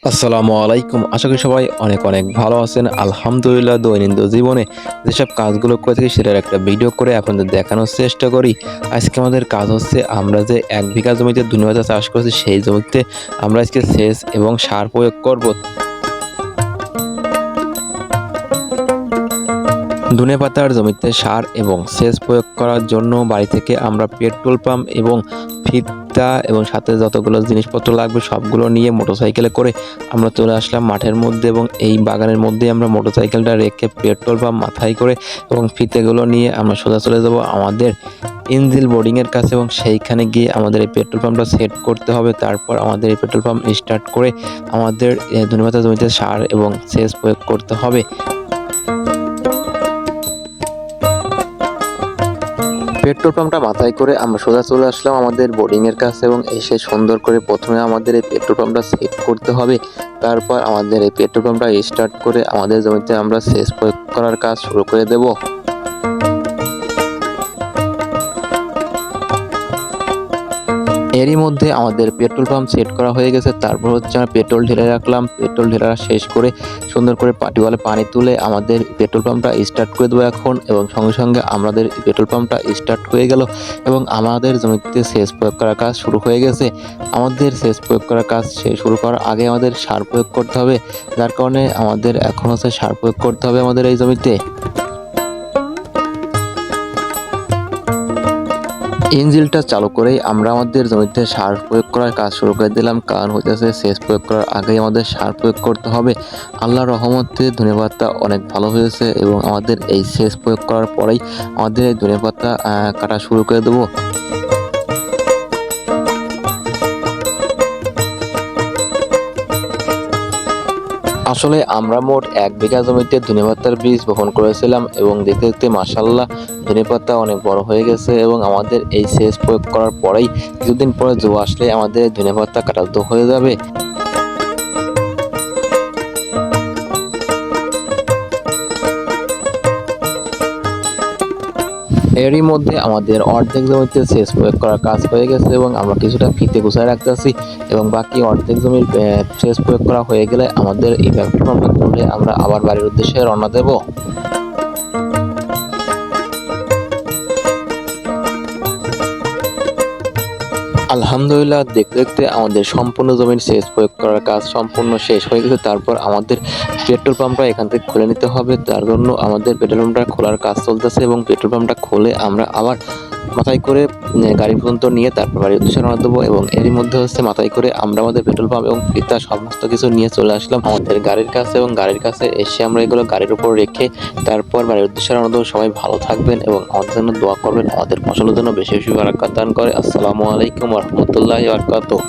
আসসালামু আলাইকুম। আশা করি সবাই অনেক অনেক ভালো আছেন। আলহামদুলিল্লাহ দৈনন্দিন জীবনে যেসব কাজগুলো করে থাকি সেটার একটা ভিডিও করে আপনাদের দেখানোর চেষ্টা করি। আজকে আমাদের কাজ হচ্ছে আমরা যে ১ বিঘা জমিতে ধনেপাতা চাষ করেছি সেই জমিতে আমরা আজকে সেচ এবং সার প্রয়োগ করব। ধনেপাতার জমিতে সার এবং সেচ প্রয়োগ করার জন্য বাড়ি থেকে আমরা পেট্রোল পাম্প এবং ফিতা এবং সাথে যতগুলো জিনিসপত্র লাগবে সবগুলো নিয়ে মোটরসাইকেলে করে আমরা চলে আসলাম মাঠের মধ্যে এবং এই বাগানের মধ্যে আমরা মোটরসাইকেলটা রেখে পেট্রোল পাম্প মাথায় করে এবং ফিতেগুলো নিয়ে আমরা সোজা চলে যাব আমাদের ইঞ্জিল বোর্ডিংয়ের কাছে এবং সেইখানে গিয়ে আমাদের এই পেট্রোল পাম্পটা সেট করতে হবে। তারপর আমাদের এই পেট্রোল পাম্প স্টার্ট করে আমাদের ধনেপাতা জমিতে সার এবং সেচ প্রয়োগ করতে হবে। পেট্রোল পাম্পটা মাথায় করে আমরা সোজা চলে আসলাম আমাদের বোর্ডিং এর কাছে এবং এসে সুন্দর করে প্রথমে আমাদের এই পেট্রোল পাম্পটা সেট করতে হবে। তারপর আমাদের এই পেট্রোল পাম্পটা স্টার্ট করে আমাদের জমিতে আমরা সেচ প্রয়োগ করার কাজ শুরু করে দেব। এরই মধ্যে আমাদের পেট্রোল পাম্প সেট করা হয়ে গেছে। তারপর হচ্ছে আমরা পেট্রোল ঢেলে রাখলাম। পেট্রোল ঢেলা শেষ করে সুন্দর করে টিউবওয়েলে পানি তুলে আমাদের পেট্রোল পাম্পটা স্টার্ট করে দেবো এখন এবং সঙ্গে সঙ্গে আমাদের পেট্রোল পাম্পটা স্টার্ট হয়ে গেল এবং আমাদের জমিতে সেচ প্রয়োগ করার কাজ শুরু হয়ে গেছে। আমাদের সেচ প্রয়োগ করার কাজ শুরু করার আগে আমাদের সার প্রয়োগ করতে হবে, যার কারণে আমাদের এখন হচ্ছে সার প্রয়োগ করতে হবে আমাদের এই জমিতে। ইঞ্জিনটা চালু করেই আমরা আমাদের জমিতে সার প্রয়োগ করার কাজ শুরু করে দিলাম, কারণ হইতেছে সেচ প্রয়োগ করার আগেই আমাদের সার প্রয়োগ করতে হবে। আল্লাহর রহমতে ধনেপাতা অনেক ভালো হয়েছে এবং আমাদের এই সেচ প্রয়োগ করার পরেই আমাদের এই ধনেপাতা কাটা শুরু করে দেবো। আসলে আমরা মোট ১ বিঘা জমিতে ধনেপাতার বীজ বপন করেছিলাম এবং দেখতে দেখতে মাশাআল্লাহ ধনেপাতা অনেক বড় হয়ে গেছে এবং আমাদের এই সেচ প্রয়োগ করার পরেই কিছুদিন পরে জো আসলে আমাদের ধনেপাতা কাটাতো হয়ে যাবে। এরই মধ্যে আমাদের অর্ধেক জমিতে সেচ প্রয়োগ করার কাজ হয়ে গেছে এবং আমরা কিছুটা ফিতে গুছায় রাখতেছি এবং বাকি অর্ধেক জমির সেচ প্রয়োগ করা হয়ে গেলে আমাদের এই পেট্রোল পাম্পটা খুলে আমরা আবার বাড়ির উদ্দেশ্যে রওনা দেব। আলহামদুলিল্লাহ দেখতে দেখতে আমাদের সম্পূর্ণ জমির সেচ প্রয়োগ করার কাজ সম্পূর্ণ শেষ হয়ে গেছে। তারপর আমাদের পেট্রোল পাম্পটা এখান থেকে খুলে নিতে হবে, তার জন্য আমাদের পেট্রোল পাম্পটা খোলার কাজ চলতেছে এবং পেট্রোল পাম্পটা খুলে আমরা আবার মাথায় করে গাড়ি পর্যন্ত নিয়ে তারপর বাড়ির উদ্দেশ্যে রওনা দেবো এবং এরই মধ্যে হচ্ছে মাথায় করে আমরা আমাদের পেট্রোল পাম্প এবং ফিতা সমস্ত কিছু নিয়ে চলে আসলাম আমাদের গাড়ির কাছে এবং গাড়ির কাছে এসে আমরা এগুলো গাড়ির উপর রেখে তারপর বাড়ির উদ্দেশ্যে রওনা দেবো। সবাই ভালো থাকবেন এবং আমাদের জন্য দোয়া করবেন, আমাদের ফসলের জন্য বেশি বেশি বারাকাত দান করে। আসসালামু আলাইকুম ওয়া রাহমাতুল্লাহি ওয়া বারাকাতুহু।